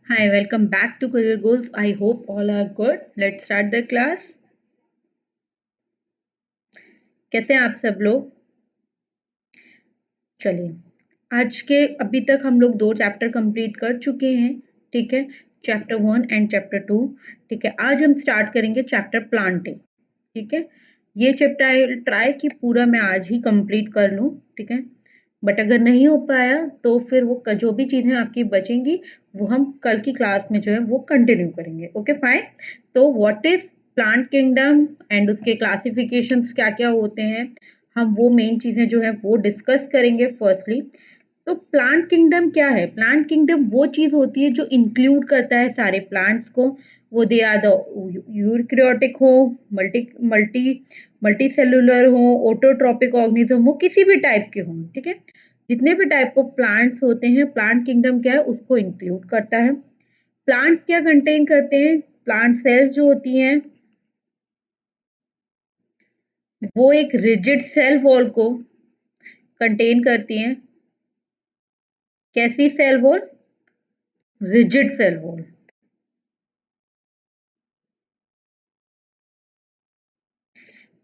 Hi, welcome back to Career Goals. I hope all are good. Let's start the class. कैसे हैं आप सब लोग? चलिए, आज के अभी तक हम लोग 2 चैप्टर कंप्लीट कर चुके हैं, ठीक है? चैप्टर 1 एंड चैप्टर 2, ठीक है? आज हम स्टार्ट करेंगे चैप्टर प्लांटिंग, ठीक है? ये चैप्टर आई ट्राई कि पूरा मैं आज ही कंप्लीट कर लूँ, ठीक है? बट अगर नहीं हो पाया तो फिर वो जो भी चीज़ें आपकी बचेंगी वो हम कल की क्लास में जो है वो कंटिन्यू करेंगे। Okay fine. तो what is plant kingdom and उसके क्लासिफिकेशंस क्या क्या होते हैं, हम वो मेन चीज़ें जो है वो डिस्कस करेंगे फर्स्टली। तो प्लांट किंगडम क्या है? प्लांट किंगडम वो चीज़ होती है जो इंक्लूड करता है सारे प्लांट्स को। वो दे आर द यूकैरियोटिक हो, मल्टी मल्टी मल्टी सेलुलर हो, ऑटोट्रॉपिक ऑर्गेनिज्म हो, किसी भी टाइप के हों, ठीक है? जितने भी टाइप ऑफ प्लांट्स होते हैं, प्लांट किंगडम क्या है उसको इंक्लूड करता है। प्लांट्स क्या कंटेन करते हैं? प्लांट सेल्स जो होती हैं वो एक रिजिड सेल वॉल को कंटेन करती हैं। कैसी cell wall? Rigid cell wall.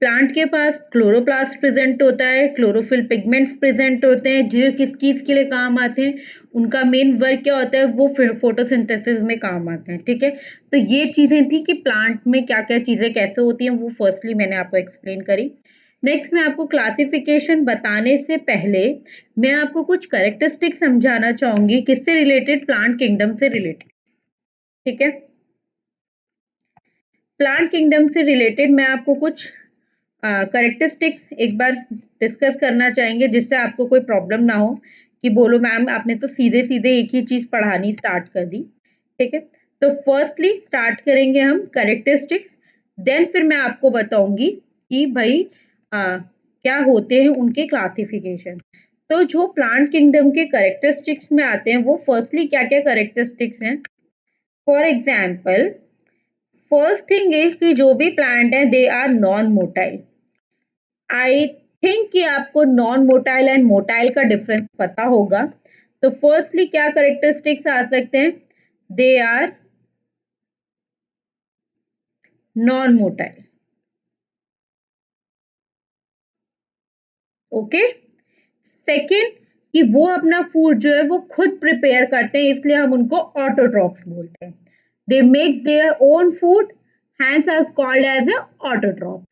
Plant के पास क्लोरोप्लास्ट प्रेजेंट होता है, क्लोरोफिल पिगमेंट्स प्रेजेंट होते हैं जो किस चीज के लिए काम आते हैं, उनका मेन वर्क क्या होता है, वो फोटोसिंथेसिस में काम आते हैं, ठीक है? तो ये चीजें थी कि प्लांट में क्या क्या चीजें कैसे होती हैं, वो फर्स्टली मैंने आपको एक्सप्लेन करी। नेक्स्ट मैं आपको क्लासिफिकेशन बताने से पहले मैं आपको कुछ कैरेक्टरिस्टिक समझाना चाहूंगी, किससे रिलेटेड? प्लांट किंगडम से रिलेटेड, ठीक है? प्लांट किंगडम से रिलेटेड मैं आपको कुछ करेक्टरिस्टिक्स एक बार डिस्कस करना चाहेंगे जिससे आपको कोई प्रॉब्लम ना हो कि बोलो मैम आपने तो सीधे सीधे एक ही चीज पढ़ानी स्टार्ट कर दी, ठीक है? तो फर्स्टली स्टार्ट करेंगे हम करेक्टरिस्टिक्स, देन फिर मैं आपको बताऊंगी कि भाई क्या होते हैं उनके क्लासिफिकेशन। तो जो प्लांट किंगडम के करेक्टरिस्टिक्स में आते हैं वो फर्स्टली क्या क्या करेक्टरिस्टिक्स हैं? For example, first thing is कि जो भी प्लांट है they are non motile. I think कि आपको नॉन मोटाइल एंड मोटाइल का डिफरेंस पता होगा। तो फर्स्टली क्या करेक्टरिस्टिक्स आ सकते हैं? They are non motile. Okay. Second, कि वो अपना फूड जो है वो खुद प्रिपेयर करते हैं, इसलिए हम उनको ऑटोट्रॉप्स बोलते हैं। They make their own food, hence are called as a autotroph.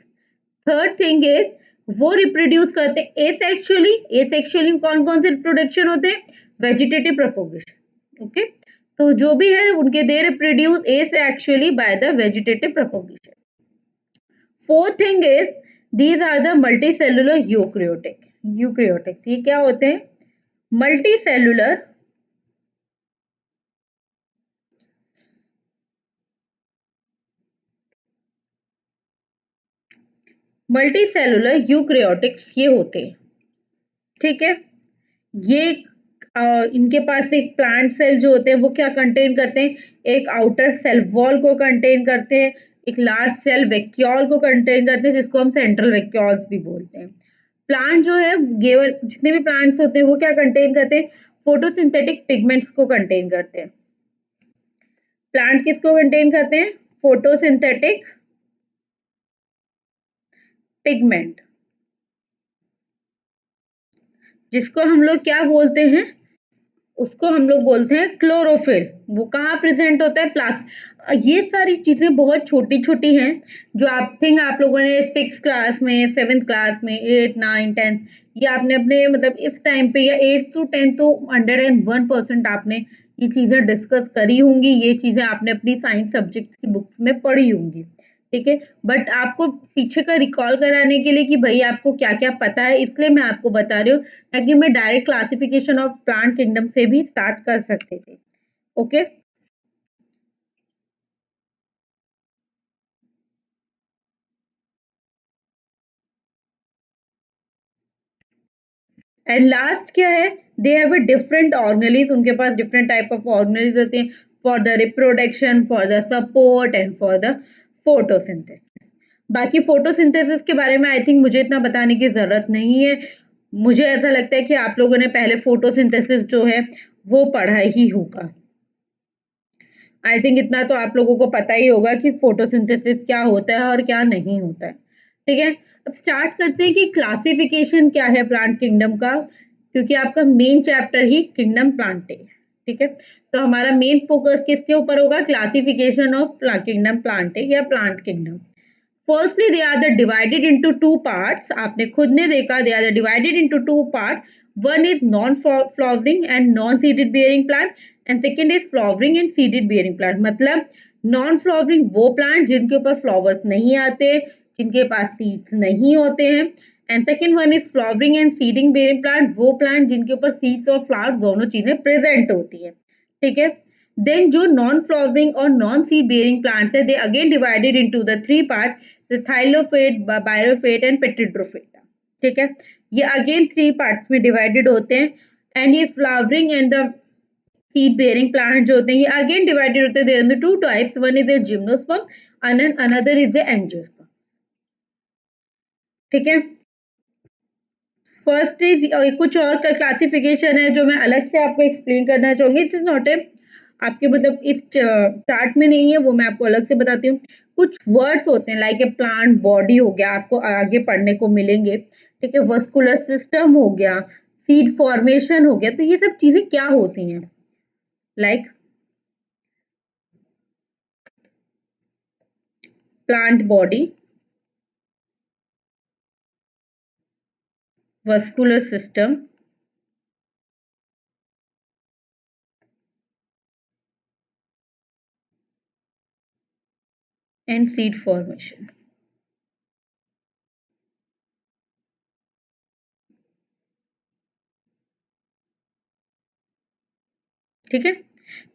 Third thing is वो रिप्रोड्यूस करते हैं एसेक्सुअली। एसेक्सुअली कौन कौन से रिप्रोडक्शन होते हैं? Vegetative propagation. ओके। तो जो भी है उनके they reproduce asexually by the vegetative propagation. Fourth thing is these are the multicellular eukaryotic. Eukaryotics ये क्या होते हैं? मल्टीसेलुलर मल्टीसेलुलर यूकैरियोटिक्स ये होते हैं, ठीक है? ये इनके पास एक प्लांट सेल जो होते हैं वो क्या कंटेन करते हैं? एक आउटर सेल वॉल को कंटेन करते हैं, एक लार्ज सेल वैक्यूल को कंटेन करते हैं जिसको हम सेंट्रल वैक्यूल्स भी बोलते हैं। प्लांट जो है केवल जितने भी प्लांट्स होते हैं वो क्या कंटेन करते हैं? फोटोसिंथेटिक पिगमेंट्स को कंटेन करते हैं। प्लांट किसको कंटेन करते हैं? फोटोसिंथेटिक पिगमेंट, जिसको हम लोग क्या बोलते हैं? उसको हम लोग बोलते हैं क्लोरोफिल। वो कहाँ प्रेजेंट होता है? प्लास्ट। ये सारी चीजें बहुत छोटी छोटी हैं जो आप थिंक आप लोगों ने 6 क्लास में, 7th क्लास में, 8, 9, 10 ये आपने अपने मतलब इस टाइम पे या 8 to 10 तो 101% आपने ये चीजें डिस्कस करी होंगी, ये चीजें आपने अपनी साइंस सब्जेक्ट की बुक्स में पढ़ी होंगी, ठीक है? बट आपको पीछे का रिकॉल कराने के लिए कि भाई आपको क्या क्या पता है, इसलिए मैं आपको बता रही हूँ, ताकि मैं direct classification of plant kingdom से भी स्टार्ट कर सकते थे। ओके। एंड लास्ट क्या है? They have a different organelles. उनके पास डिफरेंट टाइप ऑफ ऑर्गेनेलिज होते हैं for the reproduction, for the support and for the photosynthesis. बाकी फोटोसिंथेसिस के बारे में आई थिंक मुझे इतना बताने की जरूरत नहीं है। मुझे ऐसा लगता है कि आप लोगों ने पहले फोटोसिंथेसिस जो है वो पढ़ा ही होगा। आई थिंक इतना तो आप लोगों को पता ही होगा कि फोटोसिंथेसिस क्या होता है और क्या नहीं होता है। ठीक है, अब स्टार्ट करते हैं कि क्लासिफिकेशन क्या है प्लांट किंगडम का, क्योंकि आपका मेन चैप्टर ही किंगडम प्लांट है। ठीक है, तो हमारा मेन फोकस किसके ऊपर होगा, क्लासिफिकेशन ऑफ किंगडम प्लांट या plant kingdom. Firstly, they are the divided into two parts. आपने खुद ने देखा, they are the divided into two parts. One is non-flowering and non-seeded bearing plant, and second is flowering and seeded bearing plant. मतलब non-flowering वो plant जिनके ऊपर flowers नहीं आते, जिनके पास seeds नहीं होते हैं, and second one is flowering and seeding bearing plant, वो plant जिनके ऊपर seeds और flowers दोनों चीजें present होती है। ठीक है, देन जो नॉन फ्लावरिंग और नॉन सीड बेयरिंग प्लांट्स है, they again divided into the three part, the thallophyte, bryophyte and pteridophyte. ठीक है, ये अगेन थ्री पार्ट्स में डिवाइडेड होते हैं। एंड ये flowering and the seed bearing plant जो होते हैं, ये अगेन डिवाइडेड होते हैं। There are two types, one is the gymnosperm and another is the angiosperm. ठीक है, फर्स्ट इज कुछ और का क्लासिफिकेशन है जो मैं अलग से आपको एक्सप्लेन करना चाहूंगी। इट्स नॉट ए आपके मतलब इस चार्ट में नहीं है, वो मैं आपको अलग से बताती हूँ। कुछ वर्ड्स होते हैं लाइक ए प्लांट बॉडी हो गया, आपको आगे पढ़ने को मिलेंगे। ठीक है, वस्कुलर सिस्टम हो गया, सीड फॉर्मेशन हो गया। तो ये सब चीजें क्या होती हैं, like plant body, vascular system, and seed formation. ठीक है,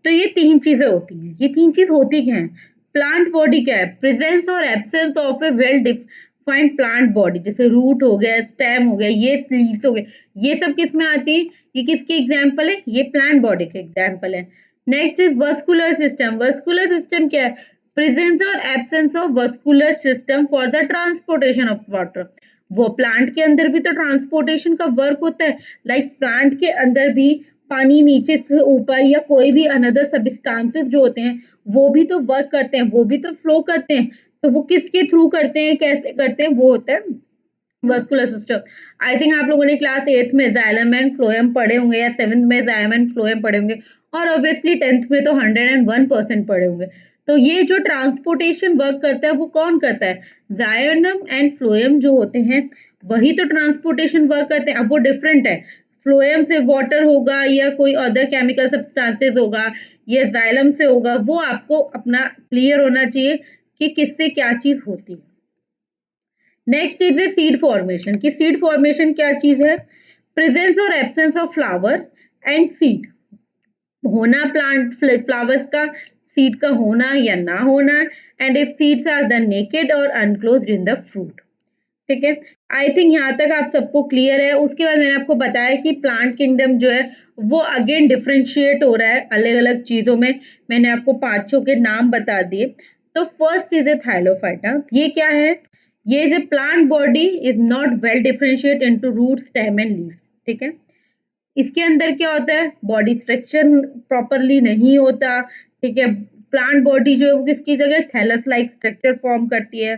तो ये तीन चीजें होती हैं। ये तीन चीज होती क्या है, प्लांट बॉडी क्या है, प्रेजेंस और absence of A well defined plant body. जैसे रूट हो गया, स्टेम हो गया, ये लीव्स हो गए, ये सब किस में आती है, ये किसके एग्जाम्पल है, ये प्लांट बॉडी के एग्जाम्पल है। Next is vascular system. Vascular system क्या है, प्रेजेंस और absence of vascular system for the transportation of water. वो प्लांट के अंदर भी तो ट्रांसपोर्टेशन का वर्क होता है, लाइक प्लांट के अंदर भी पानी नीचे से ऊपर या कोई भी अनदर सब्सटेंसेस जो होते हैं वो भी तो वर्क करते हैं, वो भी तो फ्लो करते हैं। तो वो किसके थ्रू करते हैं, कैसे करते हैं, वो होता है वस्कुलर सिस्टम। आई थिंक आप लोगों ने क्लास 8th में जाइलम एंड फ्लोएम पढ़े होंगे, या 7th में जाइलम एंड फ्लोएम पढ़े होंगे, और ऑब्वियसली 10th में तो 101% पढ़े होंगे। तो ये जो ट्रांसपोर्टेशन वर्क करता है वो कौन करता है, जाइलम एंड फ्लोएम जो होते हैं वही तो ट्रांसपोर्टेशन वर्क करते हैं। अब वो डिफरेंट है, फ्लोएम से वाटर होगा या कोई अदर केमिकल सब्सटेंसेस होगा या जाइलम से होगा, वो आपको अपना क्लियर होना चाहिए कि किससे क्या चीज होती है। Next is a seed formation. कि सीड फॉर्मेशन क्या चीज है, प्रेजेंस और absence of flower and seed, होना प्लांट फ्लावर्स का, सीड का होना या ना होना, and if seeds are the naked और अनक्लोज्ड इन द फ्रूट। ठीक है, आई थिंक यहाँ तक आप सबको क्लियर है। उसके बाद मैंने आपको बताया कि प्लांट किंगडम जो है वो अगेन डिफरेंशिएट हो रहा है अलग अलग चीजों में। मैंने आपको पांचों के नाम बता दिए। तो फर्स्ट इज ए थाइलोफाइटा। ये क्या है, ये is a plant body is not well differentiate into root, stem and leaves. ठीक है, इसके अंदर क्या होता है, बॉडी स्ट्रक्चर प्रॉपरली नहीं होता। ठीक है, प्लांट बॉडी जो है वो किसकी जगह थैलस लाइक स्ट्रक्चर फॉर्म करती है।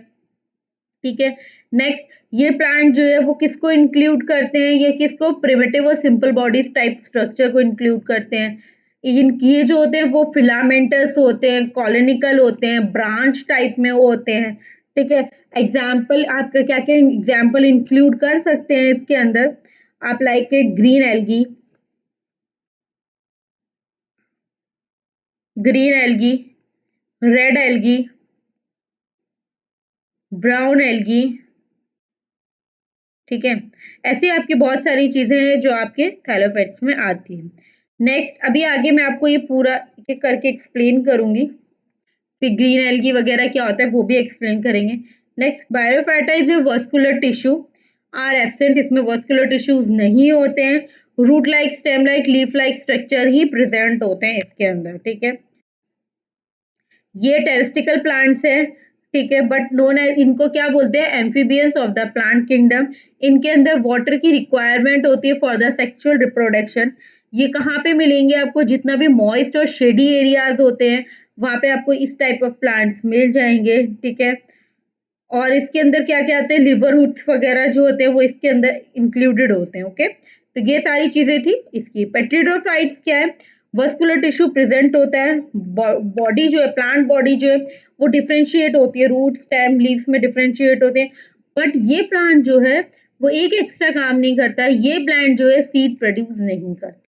ठीक है, नेक्स्ट ये प्लांट जो है वो किसको इंक्लूड करते हैं, ये किसको, प्रिमिटिव और सिंपल बॉडीज टाइप स्ट्रक्चर को इंक्लूड करते हैं। ये जो होते हैं वो फिलामेंटस होते हैं, कॉलोनिकल होते हैं, ब्रांच टाइप में वो होते हैं। ठीक है, एग्जाम्पल आपका क्या क्या एग्जाम्पल इंक्लूड कर सकते हैं इसके अंदर, आप like green algae, green algae, red algae, brown algae. ठीक है, ऐसे आपकी बहुत सारी चीजें हैं जो आपके थैलोफाइट्स में आती हैं। नेक्स्ट अभी आगे मैं आपको ये पूरा एक एक करके एक्सप्लेन करूंगी, फिर ग्रीन एल्गी वगैरह क्या होता है वो भी एक्सप्लेन करेंगे। Next, bryophyta is a vascular tissue are absent. इसमें वस्कुलर टिश्यूज नहीं होते हैं, root like, stem like, leaf like structure ही प्रेजेंट होते हैं इसके अंदर। ठीक है, ये टेरेस्टिकल प्लांट्स है। ठीक है, बट नोन एज, इनको क्या बोलते हैं, amphibians of the plant kingdom. इनके अंदर वाटर की रिक्वायरमेंट होती है फॉर द सेक्सुअल रिप्रोडक्शन। ये कहाँ पे मिलेंगे आपको, जितना भी मॉइस्ट और शेडी एरियाज होते हैं वहां पे आपको इस टाइप ऑफ प्लांट्स मिल जाएंगे, ठीक है। और इसके अंदर क्या क्या आते हैं, लिवरवुड्स वगैरह जो होते हैं वो इसके अंदर इंक्लूडेड होते हैं, ओके। तो ये सारी चीजें थी इसकी। पेट्रिडोफाइट्स क्या है, वस्कुलर टिश्यू प्रेजेंट होता है, बॉडी जो है, प्लांट बॉडी जो है वो डिफ्रेंशिएट होती है, रूट स्टेम लीव्स में डिफ्रेंशिएट होते हैं। बट ये प्लांट जो है वो एक एक्स्ट्रा काम नहीं करता, ये प्लांट जो है सीड प्रोड्यूस नहीं करता।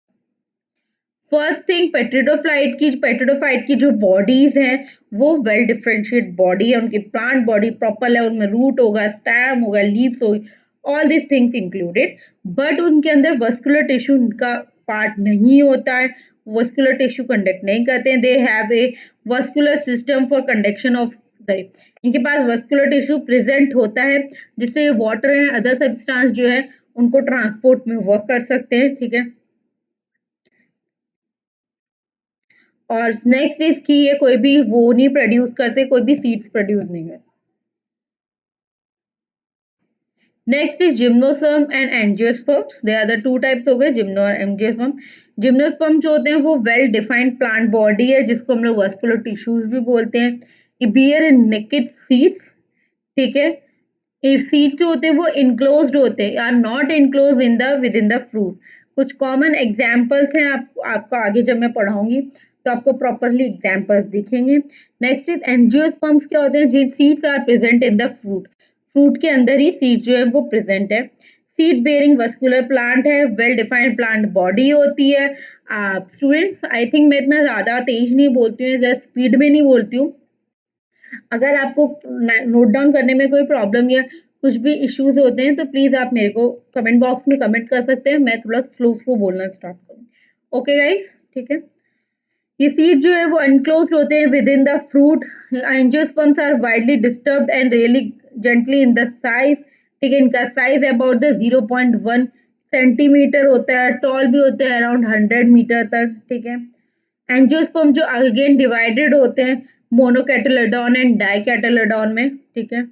फर्स्ट थिंग, पेट्रिडोफाइट की जो बॉडीज हैं वो वेल डिफरेंशिएट बॉडी है, उनकी प्लांट बॉडी प्रॉपर है, उनमें रूट होगा, स्टेम होगा, लीव्स होगी, all this things included. But उनके अंदर वस्कुलर टिश्यू उनका पार्ट नहीं होता है, वस्कुलर टिश्यू कंडक्ट नहीं करते हैं। दे have a vascular system for conduction of, sorry, इनके पास वस्कुलर टिश्यू प्रेजेंट होता है जिससे वाटर एंड अदर सब्सटेंस जो है उनको ट्रांसपोर्ट में वर्क कर सकते हैं, ठीक है। और नेक्स्ट इज कि ये कोई भी वो नहीं प्रोड्यूस करते, कोई भी सीड्स प्रोड्यूस नहीं करते। Next is gymnosperm and angiosperms, they are the two types हो गए, जिम्नो और एंजियोस्पर्म। जिम्नोस्पर्म जो होते हैं वो वेल डिफाइंड प्लांट बॉडी है जिसको हम लोग वस्कुलर टिश्यूज भी बोलते हैं। ये बियर इन नेकेड सीड्स, ठीक है। ये सीड जो होते हैं वो इनक्लोज्ड होते हैं, are not enclose in the within the fruit. कुछ कॉमन एग्जाम्पल्स हैं, आपको आगे जब मैं पढ़ाऊंगी तो आपको प्रॉपरली एग्जाम्पल्स दिखेंगे। नेक्स्ट इज एंजियोस्पर्म्स, क्या होते हैं, जिन seeds are present in the fruit, fruit के अंदर ही सीड जो है वो प्रेजेंट है। सीड बेयरिंग वस्कुलर प्लांट है, वेल डिफाइंड प्लांट बॉडी होती है। स्टूडेंट्स आई थिंक मैं इतना ज्यादा तेज नहीं बोलती हूँ, स्पीड में नहीं बोलती हूँ। अगर आपको नोट डाउन करने में कोई प्रॉब्लम या कुछ भी इश्यूज होते हैं तो प्लीज आप मेरे को कमेंट बॉक्स में कमेंट कर सकते हैं, मैं थोड़ा स्लो स्लो बोलना स्टार्ट करूँ। ओके गाइस, ठीक है। ये सीड जो है वो अनक्लोज्ड होते हैं within the fruit. Angiosperms are widely disturbed and really gently in the size, ठीक है। इनका साइज अबाउट द 0.1 सेंटीमीटर होता है, टॉल भी होते हैं अराउंड 100 मीटर तक, ठीक है। एंजियोस्पर्म जो अगेन डिवाइडेड होते हैं मोनोकैटिलेडॉन एंड डाइकैटिलेडॉन में, ठीक है।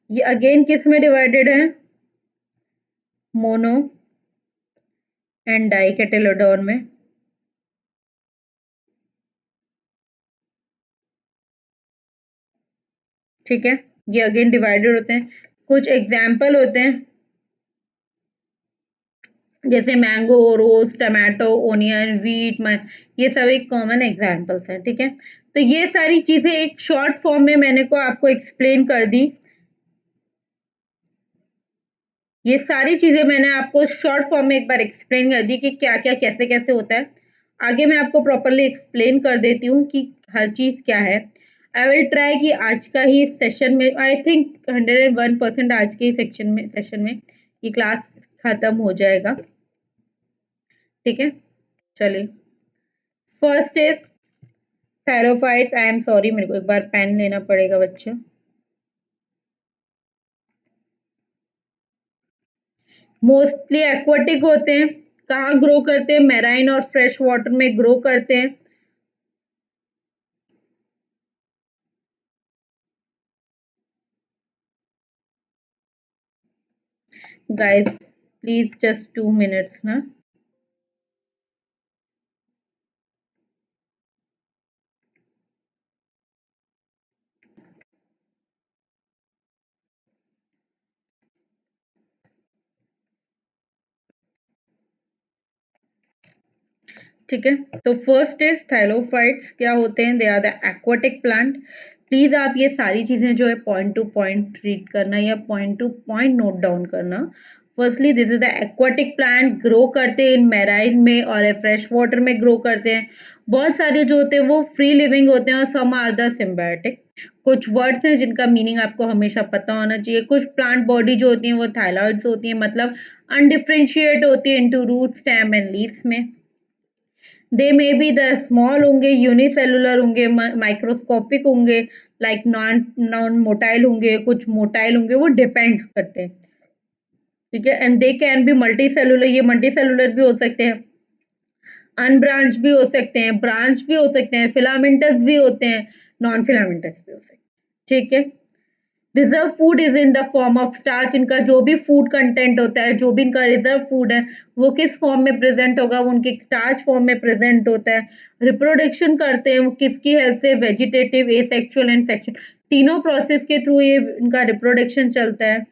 ये अगेन किस में डिवाइडेड है, मोनो एंड डाइकैटिलेडॉन में, ठीक है। ये अगेन डिवाइडेड होते हैं। कुछ एग्जाम्पल होते हैं जैसे मैंगो, रोज, टमाटो, ओनियन, वीट, ये सब एक कॉमन एग्जाम्पल्स हैं, ठीक है। तो ये सारी चीजें एक शॉर्ट फॉर्म में मैंने को आपको एक्सप्लेन कर दी। ये सारी चीजें मैंने आपको शॉर्ट फॉर्म में एक बार एक्सप्लेन कर दी कि क्या क्या कैसे कैसे होता है। आगे मैं आपको प्रॉपरली एक्सप्लेन कर देती हूँ कि हर चीज क्या है। आई विल ट्राई कि आज का ही सेशन में, आई थिंक 101% आज के ही सेशन में ये क्लास खत्म हो जाएगा, ठीक है। चलिए, first is thallophytes. I am sorry, मेरे को एक बार पेन लेना पड़ेगा बच्चे। मोस्टली एक्वाटिक होते हैं। कहाँ ग्रो करते हैं, मैराइन और फ्रेश वाटर में ग्रो करते हैं। गाइस प्लीज जस्ट 2 मिनट्स ना। ठीक है, तो फर्स्ट इज थैलोफाइट्स। क्या होते हैं, they are the aquatic plant. Please आप ये सारी चीजें जो है पॉइंट टू पॉइंट रीड करना या point to point note down करना। Firstly this is the aquatic plant, grow करते हैं इन मैराइन में और फ्रेश वाटर में ग्रो करते हैं। बहुत सारे जो होते हैं वो फ्री लिविंग होते हैं और सम आर द सिम्बायोटिक। कुछ वर्ड्स हैं जिनका मीनिंग आपको हमेशा पता होना चाहिए। कुछ प्लांट बॉडी जो होती है वो थाइलॉइड्स होती है, मतलब अनडिफ्रेंशिएट होती है into root, stem and leaves में। They may be the small होंगे, यूनिसेलुलर होंगे, माइक्रोस्कोपिक होंगे, लाइक नॉन नॉन मोटाइल होंगे, कुछ मोटाइल होंगे, वो डिपेंड करते हैं, ठीक है। And they can be multi cellular, ये मल्टी सेलुलर भी हो सकते हैं, अनब्रांच भी हो सकते हैं, ब्रांच भी हो सकते हैं, फिलामेंटस भी होते हैं, नॉन फिलामेंटस भी हो सकते हैं, ठीक है। Reserve food is in the form of starch. इनका जो भी फूड कंटेंट होता है, जो भी इनका रिजर्व फूड है, वो किस फॉर्म में प्रेजेंट होगा, वो उनके स्टार्च फॉर्म में प्रेजेंट होता है। रिप्रोडक्शन करते हैं वो किसकी हेल्प से, वेजिटेटिव, एसेक्सुअल एंड सेक्सुअल, तीनों प्रोसेस के थ्रू ये इनका रिप्रोडक्शन चलता है।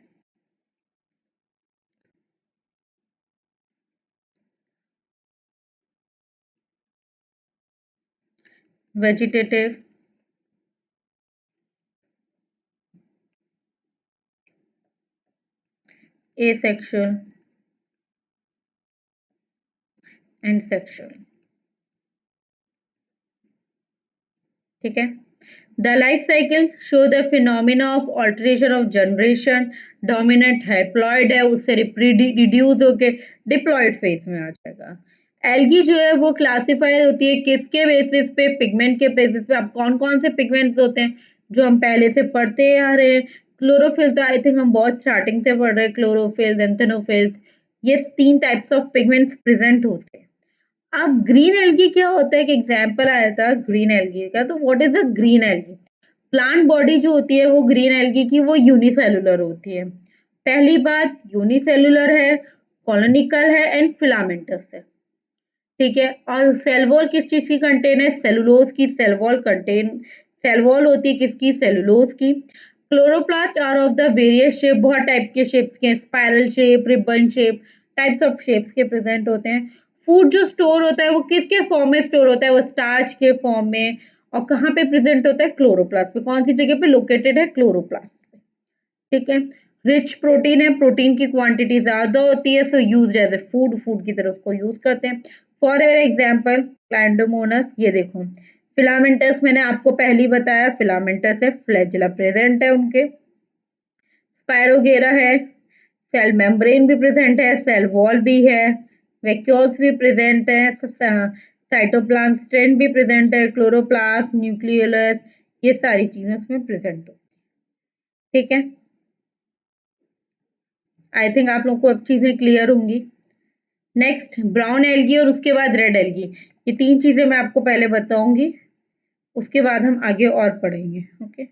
Vegetative, asexual and sexual. ठीक है। The life cycle show the phenomena of alteration of generation. Dominant haploid है, उससे रिड्यूस होके डिप्लॉइड फेज में आ जाएगा। एल्गी जो है वो क्लासिफाई होती है किसके बेसिस पे, पिगमेंट के बेसिस पे। अब कौन कौन से पिगमेंट्स होते हैं जो हम पहले से पढ़ते आ रहे हैं। क्लोरोफिल तो आई थिंक हम बहुत स्टार्टिंग से पढ़ रहे हैं, क्लोरोफिल, एंथेनोफिल्स, ये 3 टाइप्स ऑफ पिगमेंट्स प्रेजेंट होते हैं। अब ग्रीन एल्गी क्या होता है, एक एग्जांपल आया था ग्रीन एल्गी का, तो what is a green algae. Plant body जो होती है वो ग्रीन एल्गी की वो यूनिसेलुलर होती है। पहली बात, यूनिसेलुलर है, कॉलोनिकल है एंड फिलामेंटस है। ठीक है। और सेल वॉल किस चीज की कंटेन है, सेलुलोज की cell wall contain, cell wall होती है किसकी, सेलुलोज की। Chloroplast are of the various shape, बहुत टाइप के शेप्स के, spiral shape, ribbon shape, types of shapes के प्रेजेंट होते हैं। फूड जो स्टोर होता है वो किसके फॉर्म में स्टोर होता है, वो स्टार्च के फॉर्म में। और कहाँ पे प्रेजेंट होता है, क्लोरोप्लास्ट पे। कौन सी जगह पे लोकेटेड है, क्लोरोप्लास्ट पे। ठीक है। रिच प्रोटीन है, प्रोटीन की क्वांटिटी ज्यादा होती है, so use as a food, food की तरह उसको यूज करते हैं। फॉर एग्जाम्पल क्लैंडोमोनस, ये देखो। फिलामेंटस मैंने आपको पहले ही बताया, फिलामेंटस है, फ्लैजिला प्रेजेंट है उनके। स्पायरोगेरा है, सेल मेम्ब्रेन भी प्रेजेंट है, सेल वॉल भी है, वैक्यूल्स भी प्रेजेंट है, साइटोप्लाज्म भी प्रेजेंट है, क्लोरोप्लास्ट, न्यूक्लियोलस, ये सारी चीजें उसमें प्रेजेंट हो। ठीक है। आई थिंक आप लोग को अब चीजें क्लियर होंगी। नेक्स्ट ब्राउन एल्गी और उसके बाद रेड एल्गी, ये 3 चीजें मैं आपको पहले बताऊंगी, उसके बाद हम आगे और पढ़ेंगे। ओके।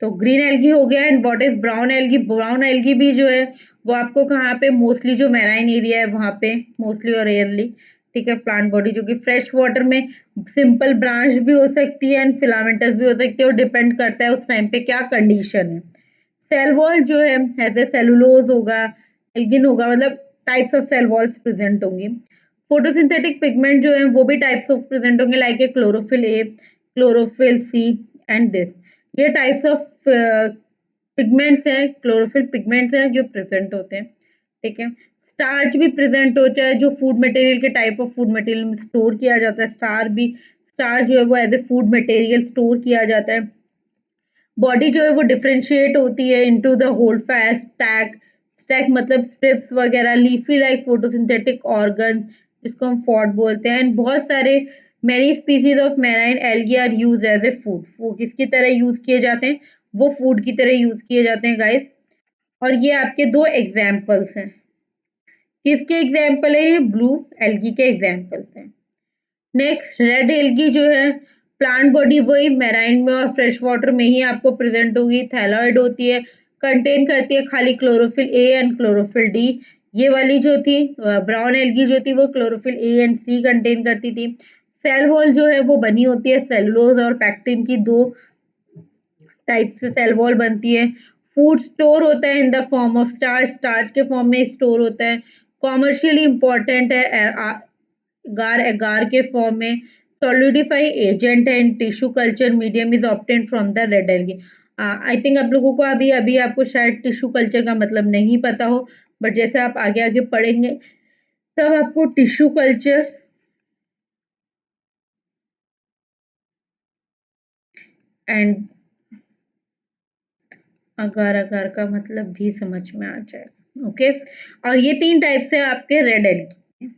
तो ग्रीन एल्गी हो गया, and what is brown algae. Brown algae भी जो है वो आपको कहाँ पे, मोस्टली जो मैराइन एरिया है वहां पे, मोस्टली और रेयरली। ठीक है। प्लांट बॉडी जो कि फ्रेश वाटर में सिंपल ब्रांच भी हो सकती है एंड फिलामेंटस भी हो सकती है, और डिपेंड करता है उस टाइम पे क्या कंडीशन है। सेल वॉल जो है ऐसे सेलुलोज होगा, एल्गिन होगा, मतलब types of cell walls present होंगी। फोटोसिंथेटिक पिगमेंट जो है वो भी टाइप्स ऑफ प्रेजेंट होंगे, like a chlorophyll A, chlorophyll C and this. ये टाइप्स ऑफ पिगमेंट्स हैं, क्लोरोफिल पिगमेंट्स हैं जो प्रेजेंट होते हैं। ठीक है। स्टार्च भी प्रेजेंट हो, चाहे जो फूड मटेरियल के टाइप ऑफ फूड मटेरियल में स्टोर किया जाता है, स्टार जो है वो as a food material store किया जाता है। बॉडी जो है वो डिफरेंशिएट होती है into the whole fat stack, stack मतलब स्ट्रिप्स वगैरह, लीफी लाइक फोटोसिंथेटिक ऑर्गन जिसको हम फॉड बोलते हैं। एंड बहुत सारे many species of marine algae are use as a food, वो किसकी तरह यूज किए जाते हैं, वो फूड की तरह यूज किए जाते हैं गाइस। और ये आपके 2 एग्जाम्पल्स हैं, किसके एग्जाम्पल है, ये ब्लू एल्गी के एग्जाम्पल्स हैं। नेक्स्ट रेड एल्गी जो है, प्लांट बॉडी वही मैराइन में और फ्रेश वाटर में ही आपको प्रेजेंट होगी, थैलॉइड होती है, कंटेन करती है खाली chlorophyll A and chlorophyll D. ये वाली जो थी ब्राउन एल्गी जो थी वो chlorophyll A and C contain करती थी। सेल वॉल जो है वो बनी होती है सेलुलोज और पैक्टिन की, 2 टाइप से सेल वॉल बनती है। फूड स्टोर होता है in the form of starch, starch के फॉर्म में स्टोर होता है। कॉमर्शियली इंपॉर्टेंट है, एगार एगार के फॉर्म में। सॉलिडिफाई एजेंट है, in tissue culture medium is obtained from the red algae. I think आप लोगों को अभी अभी आपको शायद टिश्यू कल्चर का मतलब नहीं पता हो, बट जैसे आप आगे आगे पढ़ेंगे तब आपको टिश्यू कल्चर एंड अगार अगार का मतलब भी समझ में आ जाएगा। ओके। और ये 3 टाइप से आपके रेड एल्गी।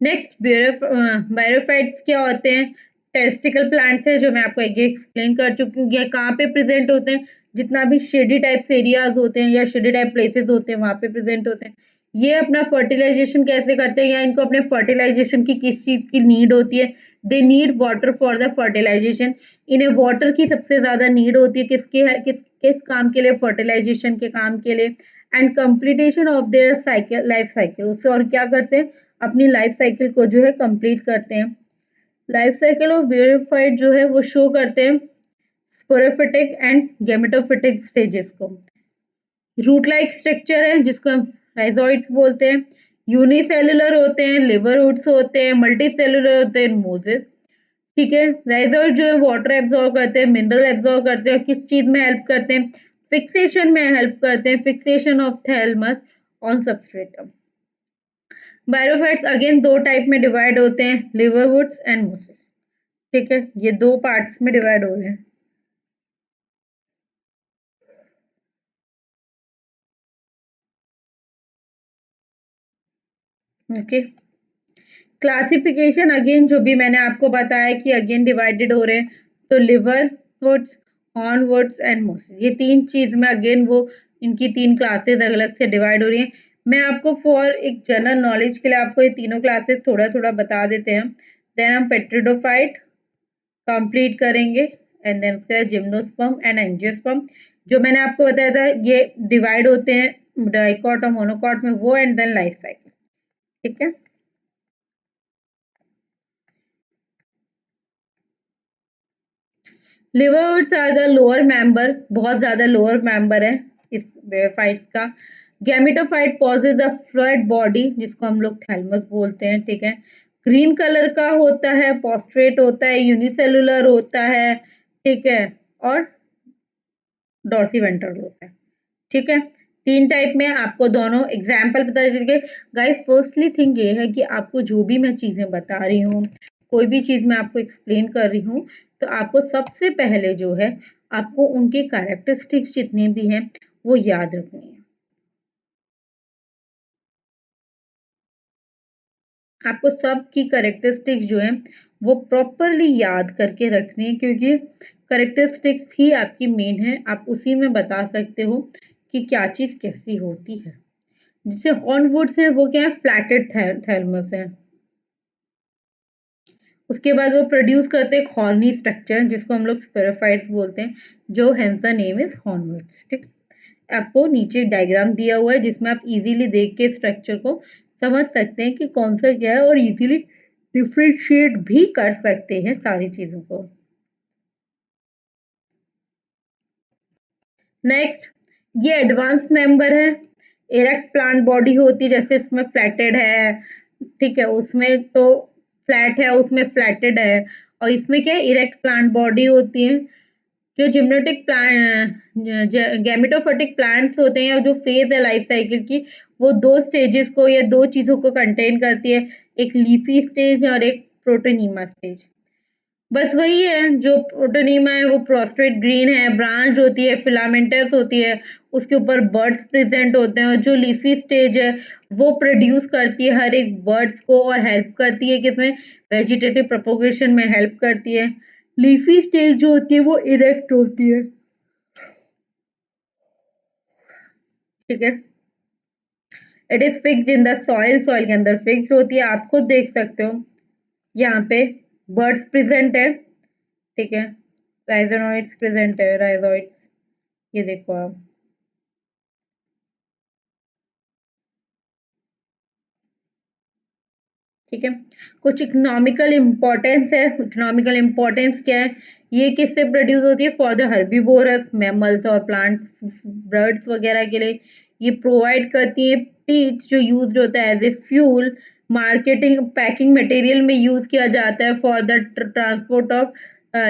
नेक्स्ट बायोफाइट्स क्या होते हैं, टेस्टिकल प्लांट्स है जो मैं आपको आगे एक्सप्लेन कर चुकी हूँ। ये कहाँ पे प्रेजेंट होते हैं, जितना भी शेडी टाइप्स एरियाज होते हैं या शेडी टाइप प्लेसेस होते हैं वहां पे प्रेजेंट होते हैं। ये अपना फर्टिलाइजेशन कैसे करते हैं या इनको अपने फर्टिलाइजेशन की किस चीज की नीड होती है? They need water for the fertilization. इन्हें वाटर की सबसे ज्यादा नीड होती है किसके है किस किस काम के लिए? फर्टिलाइजेशन के काम के लिए। And completion of their cycle life cycle, उससे और क्या करते हैं? अपनी लाइफ साइकिल को जो है कंप्लीट करते हैं। लाइफ साइकिल ऑफ वेरिफाइड जो है वो शो करते हैं स्पोरोफिटिक एंड गैमेटोफिटिक स्टेजेस को। रूट लाइक स्ट्रक्चर है जिसको हम राइजोइड्स बोलते हैं। यूनिसेलुलर होते हैं, लिवरवुड्स होते हैं, मल्टीसेलुलर होते हैं, मोजेस। ठीक है, राइजोइड जो है वाटर एब्जॉर्ब करते हैं, मिनरल एब्जॉर्ब करते हैं, किस चीज में हेल्प करते हैं? फिक्सेशन में हेल्प करते हैं, fixation of thallus on substratum. Bryophytes again दो टाइप में डिवाइड होते हैं, लिवरवुड्स एंड मोसेस। ठीक है, ये दो पार्ट्स में डिवाइड हो रहे हैं। ओके, क्लासिफिकेशन अगेन जो भी मैंने आपको बताया कि अगेन डिवाइडेड हो रहे हैं, तो liver woods, horn woods and mosses, ये तीन चीज में अगेन वो इनकी तीन क्लासेस अलग अलग से डिवाइड हो रही हैं। मैं आपको फॉर एक जनरल नॉलेज के लिए आपको ये तीनों क्लासेस थोड़ा थोड़ा बता देते हैं, देन हम पेट्रिडोफाइट कंप्लीट करेंगे एंड देन उसके बाद जिम्नोस्पर्म एंड एंजियोस्पर्म। जो मैंने आपको बताया था ये डिवाइड होते हैं डाइकॉट और मोनोकॉट में, वो एंड देन लाइफ साइकिल। ठीक है, livers are the lower member, बहुत ज्यादा लोअर मेंबर है इस फाइट्स का। Gametophyte possess the fluid body जिसको हम लोग थैलमस बोलते हैं। ठीक है, ग्रीन कलर का होता है, पोस्ट्रेट होता है, यूनिसेलुलर होता है। ठीक है, और डॉर्सी वेंट्रल होता है। ठीक है, तीन टाइप में आपको दोनों एग्जाम्पल बता दीजिए। गाइस फर्स्टली थिंग ये है कि आपको जो भी मैं चीजें बता रही हूँ, कोई भी चीज मैं आपको एक्सप्लेन कर रही हूँ, तो आपको सबसे पहले जो है आपको उनके कैरेक्टरिस्टिक्स जितने भी हैं वो याद रखनी है। आपको सब की कैरेक्टरिस्टिक्स जो है वो प्रॉपरली याद करके रखनी है, क्योंकि कैरेक्टरिस्टिक्स ही आपकी मेन है। आप उसी में बता सकते हो कि क्या चीज कैसी होती है। जैसे हॉर्नवुड्स है वो क्या है? फ्लैटेड थैलमस है। उसके बाद वो प्रोड्यूस करते हैं एक हॉर्नी स्ट्रक्चर जिसको हम लोग स्पेरोफाइट्स बोलते हैं, जो हेंस द नेम इज हॉर्नवुड्स। ठीक, आपको नीचे डायग्राम दिया हुआ है जिसमें आप इजीली देख के स्ट्रक्चर को समझ सकते हैं कि कौन सा क्या है, और इजीली डिफ्रेंशिएट भी कर सकते हैं सारी चीजों को। नेक्स्ट, ये एडवांस मेंबर है। इरेक्ट प्लांट बॉडी होती है, जैसे इसमें फ्लैटेड है। ठीक है, उसमें तो फ्लैट है, उसमें फ्लैटेड है, और इसमें क्या है? इरेक्ट प्लांट बॉडी होती है। जो जिम्नोटिक प्लांट गैमेटोफोटिक प्लांट्स होते हैं, और जो फेज है लाइफ साइकिल की, वो दो स्टेजेस को या दो चीजों को कंटेन करती है, एक लीफी स्टेज और एक प्रोटोनीमा स्टेज। बस वही है, जो प्रोटोनीमा है वो प्रोस्ट्रेट ग्रीन है, ब्रांच होती है, फिलामेंटस होती है, उसके ऊपर बर्ड्स प्रेजेंट होते हैं। और जो लीफी स्टेज है वो प्रोड्यूस करती है हर एक बर्ड्स को और हेल्प करती है किसमें? वेजिटेटिव प्रोपोगेशन में हेल्प करती है। लीफी स्टेज जो होती है वो इरेक्ट होती है। ठीक है, it is fixed in the soil, soil के अंदर फिक्स्ड होती है। आप खुद देख सकते हो यहाँ पे बर्ड्स प्रेजेंट है। ठीक है, राइजोनॉइड्स प्रेजेंट है, राइजोइड्स, ये देखो आप। ठीक है, कुछ इकोनॉमिकल इम्पोर्टेंस है। इकोनॉमिकल इम्पोर्टेंस क्या है? ये किससे प्रोड्यूस होती है? फॉर द हर्बीवोरस मैमल्स और प्लांट्स, बर्ड्स वगैरह के लिए ये प्रोवाइड करती है। पीच जो यूज होता है as a fuel, marketing packing material में यूज किया जाता है, for the transport of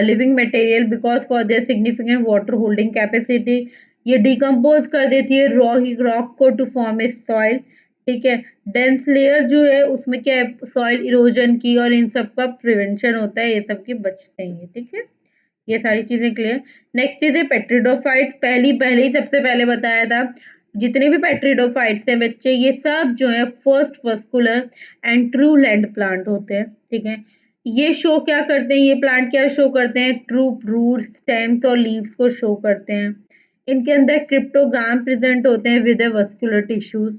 living material, because for their significant water holding capacity. ये डिकम्पोज कर देती है रॉक को टू फॉर्म ए सॉइल। ठीक है, डेंस लेयर जो है उसमें क्या है? सॉइल इरोजन की और इन सब का प्रिवेंशन होता है, ये सब की बचते हैं। ठीक है, ये सारी चीजें क्लियर। नेक्स्ट चीज है पेट्रिडोफाइट। पहली पहले ही सबसे पहले बताया था, जितने भी पेट्रिडोफाइट्स हैं बच्चे, ये सब जो है first vascular and true land plant होते हैं। ठीक है, ये शो क्या करते हैं? ये प्लांट क्या शो करते हैं? ट्रू रूट, स्टेम्स और लीव्स को शो करते हैं। इनके अंदर क्रिप्टोगाम प्रेजेंट होते हैं विद वस्कुलर टिश्यूज।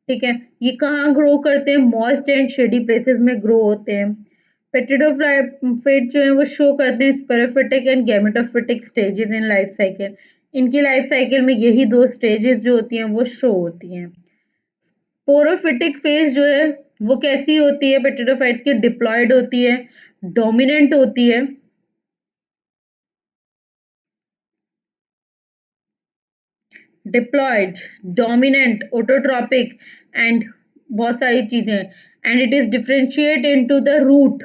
ठीक है। ये कहाँ ग्रो करते हैं? मॉइस्ट एंड शेडी प्लेसेस में ग्रो होते हैं। पेट्रिडोफाइट जो है वो शो करते हैं sporophytic and gametophytic stages in life cycle. इनकी लाइफ साइकिल में यही दो स्टेजेस जो होती हैं वो शो होती हैं। पोरोफिटिक फेज जो है वो कैसी होती है? पेट्रिडोफाइट्स की डिप्लॉयड होती है, डोमिनेंट होती है, डिप्लॉयड, डोमिनेंट, ऑटोट्रॉपिक एंड बहुत सारी चीजें, and it is differentiate into the root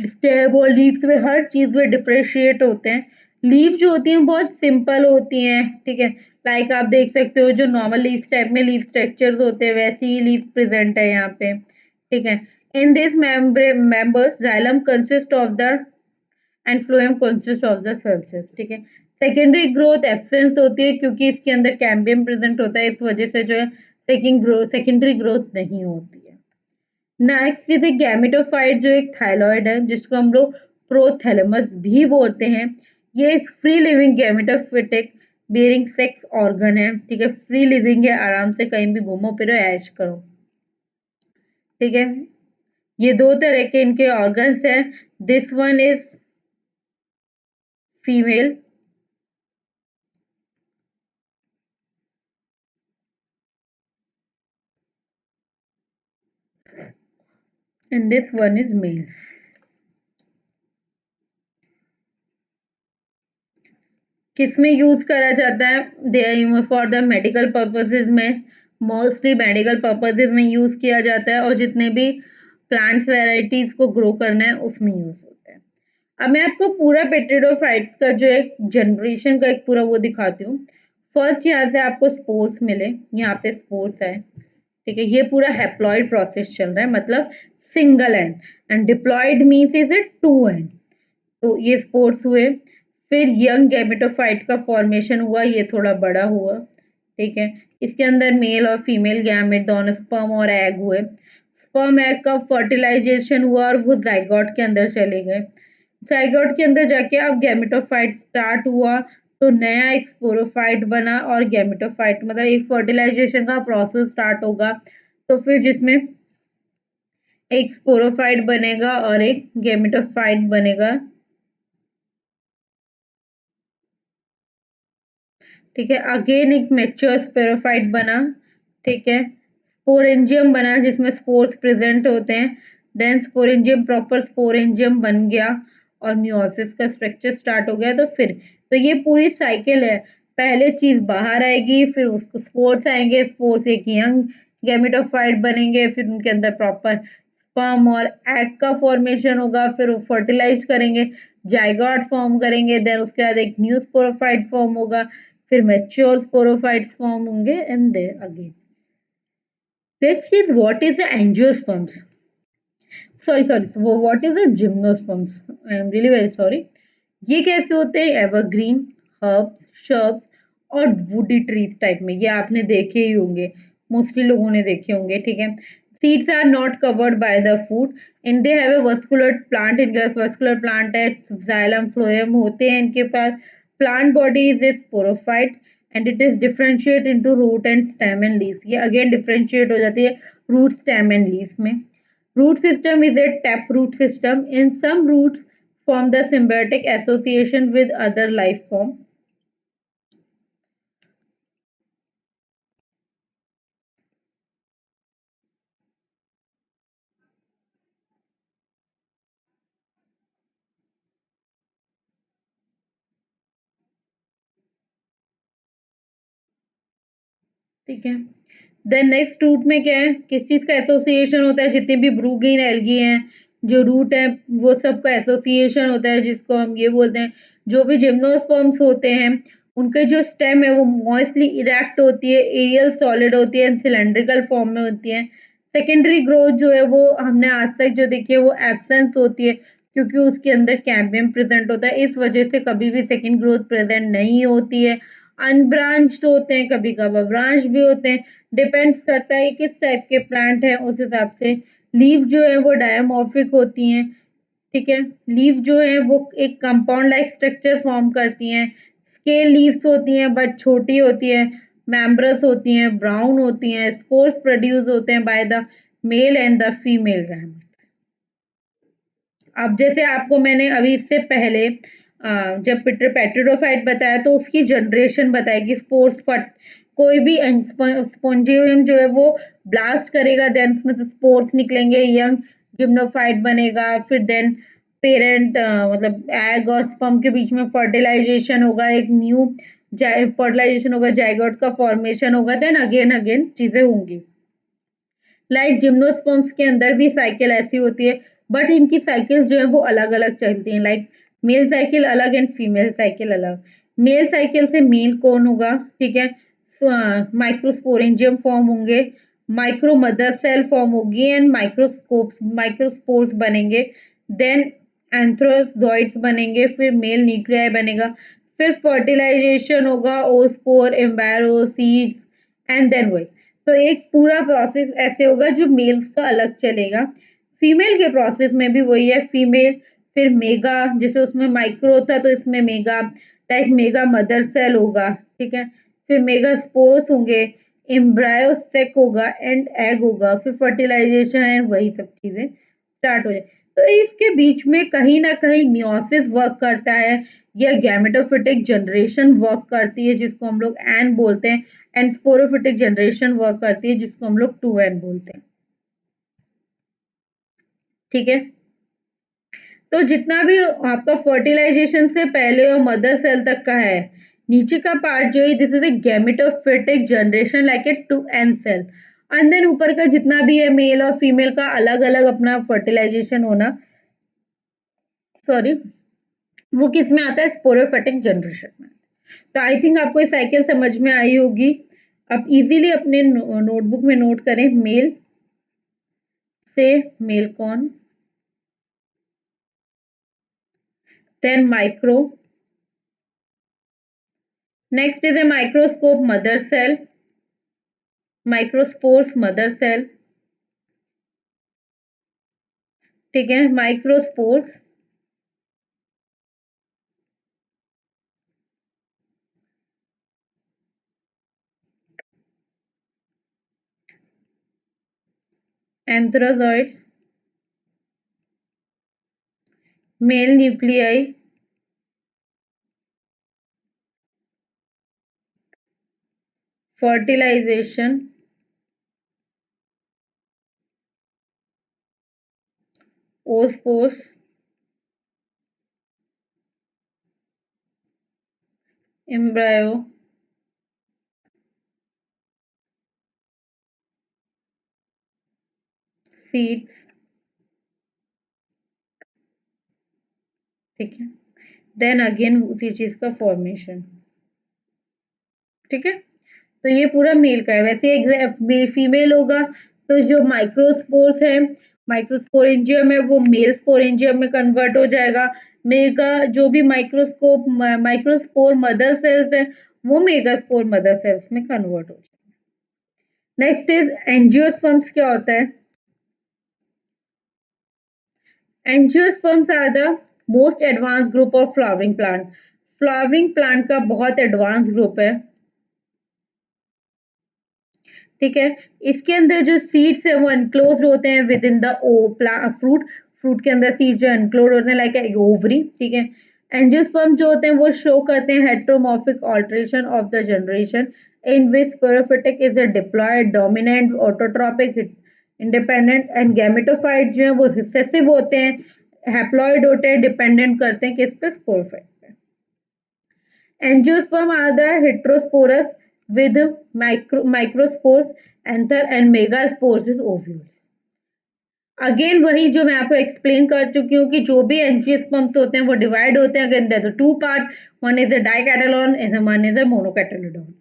stem और लीव्स में हर चीज में डिफरेंशिएट होते हैं। लीव जो होती हैं बहुत सिंपल होती हैं, ठीक है। लाइक आप देख सकते हो जो नॉर्मल लीव टाइप में लीव स्ट्रक्चर्स होते हैं वैसे ही लीव प्रेजेंट है यहाँ पे, ठीक है। In this members xylem consist of the and phloem consist of the cells, ठीक है। सेकेंडरी ग्रोथ एब्सेंस होती है क्योंकि इसके अंदर कैम्बियम प्रेजेंट होता है, इस वजह से जो है सेकेंडरी ग्रोथ नहीं होती है। नेक्स्ट इज ए गैमेटोफाइट जो एक थायलॉइड है जिसको हम लोग प्रोथैलेमस भी बोलते हैं। ये एक free living gametophytic bearing sex organ है, ठीक है। फ्री लिविंग है, आराम से कहीं भी घूमो फिरो ऐश करो, ठीक है। ये दो तरह के इनके ऑर्गन्स हैं। This one is female and this one is male. किसमें यूज करा जाता है? फॉर द मेडिकल पर्पसेस में, मोस्टली मेडिकल पर्पसेस में यूज किया जाता है, और जितने भी प्लांट्स वेराइटीज को ग्रो करना है उसमें यूज होता है। अब मैं आपको पूरा पेट्रिडोफाइट्स का जो एक जनरेशन का एक पूरा वो दिखाती हूँ। फर्स्ट यहाँ से आपको स्पोर्स मिले, यहाँ पे स्पोर्स है, ठीक है। ये पूरा हैप्लॉइड प्रोसेस चल रहा है, मतलब single end, and diploid means is a two end. तो ये स्पोर्स हुए, फिर यंग गैमेटोफाइट का फॉर्मेशन हुआ, ये थोड़ा बड़ा हुआ, ठीक है। इसके अंदर मेल और फीमेल गैमेट दोनों स्पर्म और एग हुए। स्पर्म एग का फर्टिलाइजेशन हुआ और वो जाइगोट के अंदर चले गए। जाइगोट के अंदर जाके अब गैमेटोफाइट स्टार्ट हुआ, तो नया एक स्पोरोफाइट बना, और गैमेटोफाइट मतलब एक फर्टिलाइजेशन का प्रोसेस स्टार्ट होगा, तो फिर जिसमें एक स्पोरोफाइट बनेगा और एक गैमेटोफाइट बनेगा, ठीक है। अगेन एक मैच्योर स्पेरोफाइट बना, ठीक है। स्पोरेंजियम बना जिसमें स्पोर्स प्रेजेंट होते हैं, देन स्पोरेंजियम प्रॉपर स्पोरेंजियम बन गया और मियोसिस का स्ट्रक्चर स्टार्ट हो गया। तो ये पूरी साइकिल है। पहले चीज बाहर आएगी, फिर उसको स्पोर्स आएंगे, स्पोर्स एक यंग गैमेटोफाइट बनेंगे, फिर उनके अंदर प्रॉपर स्पर्म और एग का फॉर्मेशन होगा, फिर वो फर्टिलाइज करेंगे, जाइगोट फॉर्म करेंगे, देन उसके बाद एक न्यू स्पोरोफाइट फॉर्म होगा, फिर मैच्योर स्पोरोफाइट्स फॉर्म होंगे, and there again. Next is what is the angiosperms, sorry वो what is the gymnosperms, I am really very sorry. ये कैसे होते हैं? एवरग्रीन, हर्ब्स, शर्ब्स और वुडी ट्रीज टाइप में, ये आपने देखे ही होंगे, मोस्टली लोगों ने देखे होंगे, ठीक है। Seeds are not covered by the food, in they have a vascular plant, इनके पास वस्कुलर प्लांट है, जाइलम फ्लोएम होते हैं इनके पास। Plant body is a sporophyte and it is differentiate into root and stem and leaves. ये again differentiate हो जाती है रूट, स्टेम एंड लीव्स में। Root system is a taproot system. In some roots form the symbiotic association with other life form. ठीक है। Then next root में क्या है? किस चीज का एसोसिएशन होता है? जितने भी ब्रू ग्रीन एल्गी हैं, जो रूट है, वो सब का एसोसिएशन होता है, जिसको हम ये बोलते हैं, जो भी जिम्नोस्पर्म्स होते हैं उनके जो स्टेम है वो मॉइस्टली इरेक्ट होती है, एरियल सॉलिड होती है, सिलेंड्रिकल फॉर्म में होती है। सेकेंडरी ग्रोथ जो है वो हमने आज तक जो देखी है वो एब्सेंस होती है, क्योंकि उसके अंदर कैम्बियम प्रेजेंट होता है, इस वजह से कभी भी सेकेंड ग्रोथ प्रेजेंट नहीं होती है। अनब्रांच्ड होते हैं, कभी कभार ब्रांच भी होते हैं, डिपेंड्स करता है किस टाइप के प्लांट है उस हिसाब से। लीव जो है वो डायमॉर्फिक होती हैं, ठीक है। लीव जो है वो एक कंपाउंड लाइक स्ट्रक्चर फॉर्म करती हैं। स्केल लीव्स होती हैं बट छोटी होती है। मेम्ब्रस होती हैं, ब्राउन होती हैं, स्पोर्स प्रोड्यूस होते हैं by the male and the female gametes. अब जैसे आपको मैंने अभी इससे पहले जब पेट्रिडोफाइट बताया तो उसकी जनरेशन बताई कि स्पोर्स फट कोई भी स्पोंजियम जो है वो ब्लास्ट करेगा, देन उसमें से स्पोर्स निकलेंगे, यंग जिम्नोफाइट बनेगा, फिर देन पेरेंट मतलब एग और स्पर्म के बीच में फर्टिलाइजेशन होगा, एक न्यू फर्टिलाइजेशन होगा, जाइगोट का फॉर्मेशन होगा, देन अगेन अगेन चीजें होंगी। लाइक जिम्नोस्पर्म्स के अंदर भी साइकिल ऐसी होती है, बट इनकी साइकिल्स जो है वो अलग अलग चलती हैं। लाइक मेल साइकिल अलग एंड फीमेल साइकिल अलग। मेल साइकिल से मेल कौन होगा, ठीक है, माइक्रोस्पोरेंजियम फॉर्म होंगे, माइक्रो मदर सेल फॉर्म होगी एंड माइक्रोस्पोर्स बनेंगे, देन एंथ्रोजोइड्स बनेंगे, फिर मेल न्यूक्लियाई बनेगा, फिर फर्टिलाइजेशन होगा, ओस्पोर, एम्बायरो, सीड्स एंड देन वही। तो एक पूरा प्रोसेस ऐसे होगा जो मेल्स का अलग चलेगा। फीमेल के प्रोसेस में भी वही है, फीमेल फिर मेगा, जैसे उसमें माइक्रो था तो इसमें mega, like mega mother cell होगा, ठीक है, फिर मेगा स्पोर्स होंगे, एम्ब्रायो सेक होगा एंड एग होगा, फिर फर्टिलाइजेशन एंड वही सब चीजें स्टार्ट हो जाए। तो इसके बीच में कहीं ना कहीं मियोसिस वर्क करता है या गैमेटोफिटिक जनरेशन वर्क करती है जिसको हम लोग एन बोलते हैं, एंड स्पोरोफिटिक जनरेशन वर्क करती है जिसको हम लोग 2n बोलते हैं। ठीक है, तो जितना भी आपका फर्टिलाइजेशन से पहले और मदर सेल तक का है, नीचे का पार्ट जो है this is a gametophytic generation like a 2n cell, and then ऊपर का जितना भी है मेल और फीमेल का अलग अलग अपना फर्टिलाइजेशन होना, सॉरी, वो किस में आता है, स्पोरोफिटिक जनरेशन में। तो आई थिंक आपको ये साइकिल समझ में आई होगी। आप इजीली अपने नोटबुक में नोट करें, मेल से मेल कौन, then micro. Next is a microscope mother cell, microspores mother cell, ठीक है, microspores, antherozoids, male nuclei, fertilization, oospores, embryo, seeds, ठीक है, देन अगेन उसी चीज का फॉर्मेशन। ठीक है, तो ये पूरा मेल का है। वैसे फीमेल होगा तो जो माइक्रोस्पोर्स है, माइक्रोस्पोरेंजियम है, वो मेल स्पोरेंजियम में कन्वर्ट हो जाएगा। मेगा जो भी माइक्रोस्पोर मदर सेल्स है वो मेगास्पोर मदर सेल्स में कन्वर्ट हो जाएगा। Next is angiosperms. क्या होता है, angiosperms are the most advance group of flowering plant. Flowering plant का बहुत एडवांस ग्रुप है, ठीक है। इसके अंदर जो सीड्स है वो एनक्लोज होते हैं within the fruit, fruit के अंदर सीड जो एनक्लोज होते हैं लाइक ए ओवरी, ठीक है। एंजियोस्पर्म जो होते हैं वो शो करते हैं heteromorphic alternation of the generation in which sporophytic is a diploid, dominant, autotrophic, independent, and gametophyte जो है वो रिसेसिव होते हैं, हैप्लॉइड होते हैं, डिपेंडेंट करते हैं किस पे, स्पोरोफाइट पे। Angiosperm are the heterosporous with microspores, anther and megaspores is ovules. Again वही जो मैं आपको एक्सप्लेन कर चुकी हूँ कि जो भी एंजियोस्पर्म्स होते हैं वो डिवाइड होते हैं again there two part, one is a dicotyledon and one is a monocotyledon.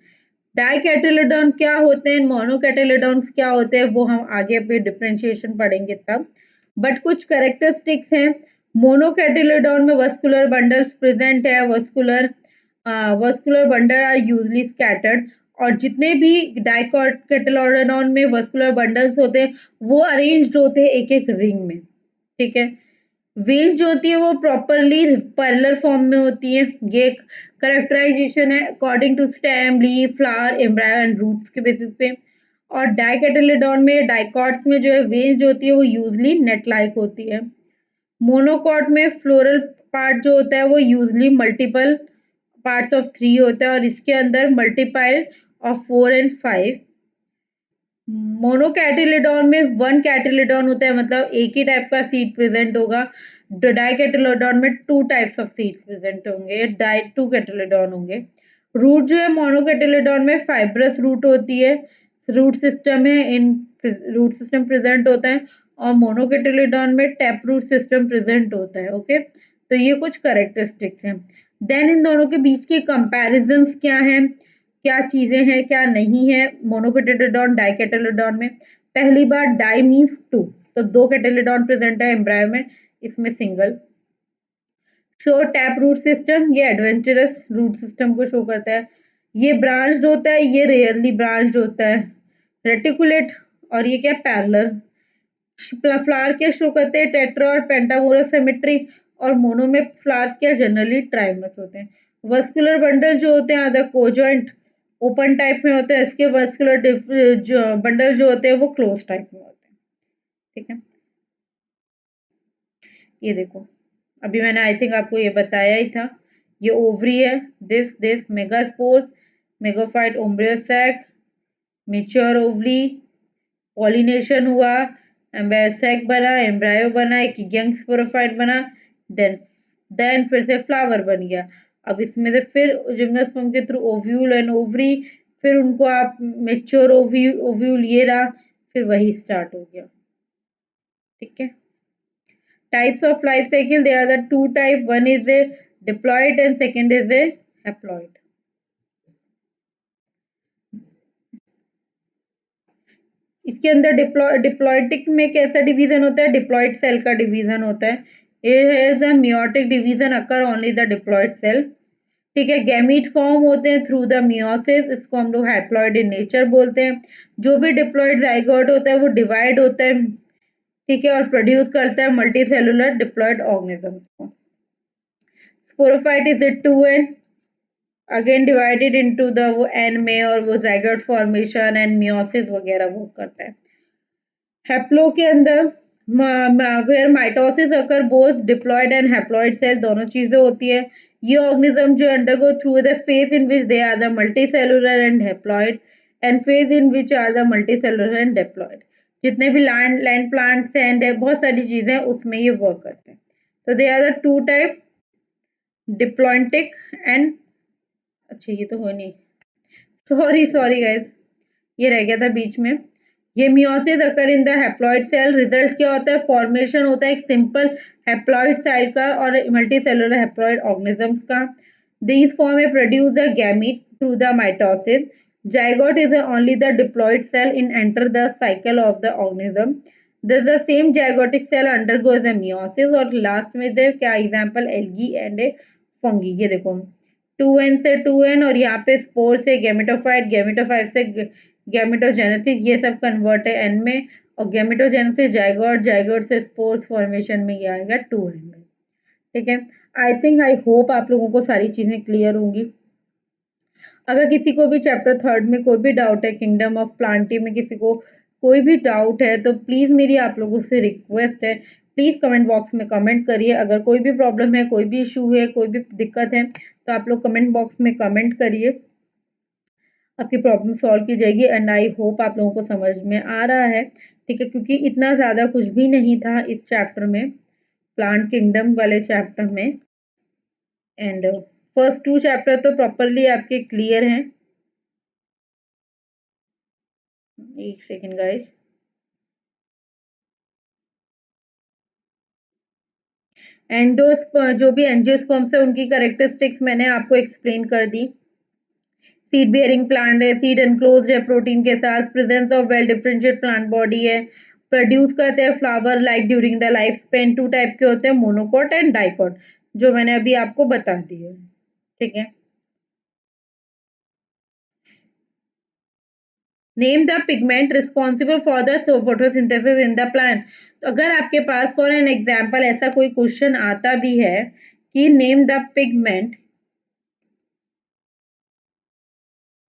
Dicotyledon क्या होते हैं, मोनोकैटालोडॉन्स क्या होते हैं, वो हम आगे पे डिफरेंशिएशन पढ़ेंगे तब, बट कुछ कैरेक्टरिस्टिक्स हैं। मोनोकैटालोडॉन में वस्कुलर बंडल्स प्रेजेंट है, vascular bundle are usually scattered, और जितने भी डाइकैटालोडॉन में वस्कुलर बंडल्स होते हैं वो अरेंज्ड होते हैं एक एक रिंग में, ठीक है। वेल्स जो होती है वो प्रॉपरली पैरेलल फॉर्म में होती है, ये करेक्टराइजेशन है according to stem, leaf, flower, embryo and roots के बेसिस पे। और डाइकोटिलेडॉन में, डाइकॉट्स में जो है वेन जो होती है वो यूजली नेट लाइक होती है। मोनोकॉट में फ्लोरल पार्ट जो होता है वो यूजली मल्टीपल पार्ट्स ऑफ 3 होता है और इसके अंदर मल्टीपाइल ऑफ 4 एंड 5। मोनोकैटिलिडॉन में 1 कैटिलिडॉन होता है, मतलब एक ही टाइप का सीड प्रेजेंट होगा। डाइकैटिलिडॉन में 2 टाइप्स ऑफ सीड्स प्रेजेंट होंगे, 2 कैटिलिडॉन होंगे। रूट जो है मोनोकैटिलिडॉन में फाइब्रस रूट होती है, रूट सिस्टम है, इन रूट सिस्टम प्रेजेंट होता है। और मोनोकैटिलिडॉन में टैप रूट सिस्टम प्रेजेंट होता है। ओके, तो ये कुछ करेक्टरिस्टिक्स हैं। देन इन दोनों के बीच के कंपैरिजंस क्या हैं, क्या चीजें हैं क्या नहीं है मोनोकैटिलिडॉन डाइकैटिलिडॉन में। पहली बार डाई मीन्स 2, तो 2 कैटिलिडॉन प्रेजेंट है एम्ब्रायो में, इसमें single. Show tap root system, ये एडवेंचरस रूट सिस्टम को शो करता है। ये ब्रांच्ड होता है, ये रेयरली ब्रांच्ड होता है। रेटिकुलेट, और ये क्या पैरेलल। फ्लावर क्या शो करते हैं, टेट्रा और पेंटामोरस सिमेट्री। और मोनो में फ्लावर्स क्या जनरली ट्राइमस होते हैं। वस्कुलर बंडल जो होते हैं अदर कोजॉइंट ओपन टाइप में होते हैं, इसके वस्कुलर बंडल जो होते हैं वो क्लोज टाइप में होते हैं। ठीक है, ये देखो, अभी मैंने आई थिंक आपको ये बताया ही था। ये ओवरी है, this megaspores, megaphyte embryo sac, mature ovary, pollination हुआ, एम्ब्रायोसैक बना, एम्ब्रायो बना, एक यंग स्पोरोफाइट बना, देन फिर से फ्लावर बन गया। अब इसमें से फिर जिम्नोस्पर्म के थ्रू ओव्यूल एंड ओवरी, फिर उनको आप मेच्योर ओव्यूल ये रहा, फिर वही स्टार्ट हो गया। ठीक है, types of life cycle, they are the 2 type, one is a diploid and second is a haploid. इसके अंदर डिप्लॉयटिक में कैसा डिवीजन होता है, डिप्लॉयड सेल का डिवीजन होता है। Is a meiotic division occur only the diploid cell. ठीक है, गैमीट फॉर्म होते हैं थ्रू द मियोसिस, इसको हम लोग हैप्लॉयड इन नेचर बोलते हैं। जो भी डिप्लॉयड जाइगोट होता है वो डिवाइड होता है, ठीक है, और प्रोड्यूस करता है मल्टी सेलुलर डिप्लॉयड ऑर्गेनिज्म को। Sporophyte is a 2N, again divided into the वो एन में, और वो जाइगोट फॉर्मेशन एंड मियोसिस वगैरह वो करता है। हैप्लो के अंदर where mitosis occur both diploid and haploid cell, दोनों चीजें होती है। ये ऑर्गेनिज्म जो undergo through the phase in which they are the multi cellular and haploid, and phase in which are the multi cellular and diploid. जितने भी land plants and बहुत सारी चीजें हैं उसमें ये वर्क करते हैं। तो they are the 2 type, diplontic and, अच्छा ये तो हो नहीं, सॉरी गाइस, ये रह गया था बीच में। ये meiosis occur in the haploid cell, result क्या होता है, फॉर्मेशन होता है एक सिंपल हैप्लॉइड सेल का और मल्टी सेलुलर हैप्लॉइड ऑर्गेनिजम्स का। These form a produce the gamete through the mitosis. Zygote is only the diploid cell in enter the cycle of the organism. The same zygotic cell undergoes the meiosis. और last में दे क्या example, algae and a fungi. ये देखो 2N से 2N, और यहाँ पे स्पोर से गैमेटोफाइट, गैमेटोफाइट से गैमेटोजेनेसिस, ये सब कन्वर्ट है एन में, और गैमेटोजेनेसिस जाइगोट, जाइगोट से स्पोर्स फॉर्मेशन में ये आएगा 2N में। ठीक है, आई थिंक आई होप आप लोगों को सारी चीजें क्लियर होंगी। अगर किसी को भी चैप्टर 3 में कोई भी डाउट है, किंगडम ऑफ प्लांटी में किसी को कोई भी डाउट है, तो प्लीज मेरी आप लोगों से रिक्वेस्ट है, प्लीज कमेंट बॉक्स में कमेंट करिए। अगर कोई भी प्रॉब्लम है, कोई भी इशू है, कोई भी दिक्कत है, तो आप लोग कमेंट बॉक्स में कमेंट करिए, आपकी प्रॉब्लम सॉल्व की जाएगी। एंड आई होप आप लोगों को समझ में आ रहा है। ठीक है, क्योंकि इतना ज़्यादा कुछ भी नहीं था इस चैप्टर में, प्लांट किंगडम वाले चैप्टर में। एंड फर्स्ट 2 चैप्टर तो प्रॉपरली आपके क्लियर हैं। एक सेकेंड गाइस, जो भी एंजियोस्पर्म्स है उनकी करेक्टरिस्टिक्स मैंने आपको एक्सप्लेन कर दी। सीड बेयरिंग प्लांट है, सीड एनक्लोज्ड है प्रोटीन के साथ, presence of well differentiate plant body है, प्रोड्यूस करते हैं flower like during the life span. 2 type के होते हैं, मोनोकॉट एंड डाइकॉट, जो मैंने अभी आपको बता दिए। ठीक है, name the pigment responsible for the photosynthesis in the plant. तो अगर आपके पास फॉर एन एग्जाम्पल ऐसा कोई क्वेश्चन आता भी है कि नेम द पिगमेंट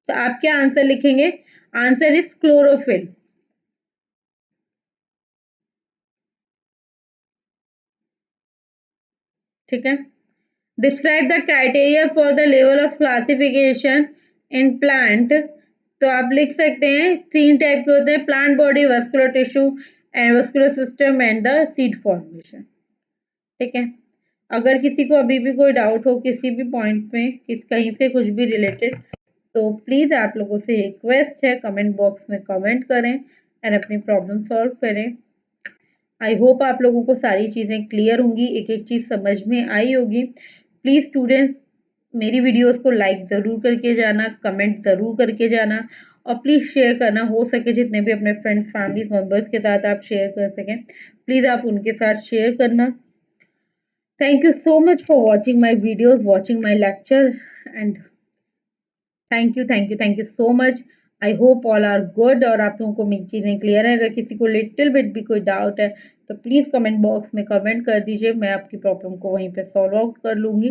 तो आप क्या आंसर लिखेंगे? Answer is chlorophyll. ठीक है। Describe the criteria for the level of classification in plant. तो आप लिख सकते हैं 3 टाइप के होते हैं, plant body, vascular tissue and vascular system and the seed formation. ठीक है। अगर किसी को अभी भी कोई डाउट हो किसी भी पॉइंट में, कहीं से कुछ भी रिलेटेड, तो प्लीज आप लोगों से रिक्वेस्ट है कमेंट बॉक्स में कमेंट करें एंड अपनी प्रॉब्लम सॉल्व करें। आई होप आप लोगों को सारी चीज़ें क्लियर होंगी, एक एक चीज़ समझ में आई होगी। प्लीज़ स्टूडेंट्स मेरी वीडियोस को लाइक ज़रूर करके जाना, कमेंट ज़रूर करके जाना और प्लीज़ शेयर करना, हो सके जितने भी अपने फ्रेंड्स फैमिली मेम्बर्स के साथ आप शेयर कर सकें, प्लीज़ आप उनके साथ शेयर करना। Thank you so much for watching my videos, watching my lecture and thank you so much. I hope all are good और आप लोगों को मेरी चीज़ें क्लियर है। अगर किसी को लिटिल बिट भी कोई डाउट है तो प्लीज़ कमेंट बॉक्स में कमेंट कर दीजिए, मैं आपकी प्रॉब्लम को वहीं पे सॉल्व आउट कर लूँगी।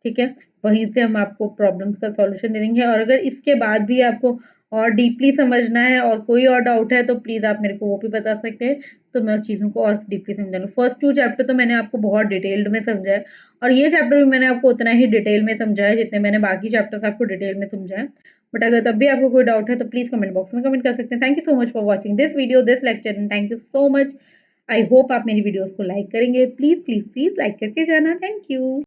ठीक है, वहीं से हम आपको प्रॉब्लम्स का सॉल्यूशन दे देंगे। और अगर इसके बाद भी आपको और डीपली समझना है और कोई और डाउट है तो प्लीज़ आप मेरे को वो भी बता सकते हैं, तो मैं उस चीज़ों को और डीपली समझा लूँ। फर्स्ट 2 चैप्टर तो मैंने आपको बहुत डिटेल्ड में समझाया और ये चैप्टर भी मैंने आपको उतना ही डिटेल में समझाया जितने मैंने बाकी चैप्टर्स आपको डिटेल में समझाया। बट अगर तब भी आपको कोई डाउट है तो प्लीज कमेंट बॉक्स में कमेंट कर सकते हैं। Thank you so much for watching this video, this lecture and thank you so much. I hope आप मेरी वीडियोस को लाइक करेंगे। प्लीज प्लीज प्लीज लाइक करके जाना। Thank you.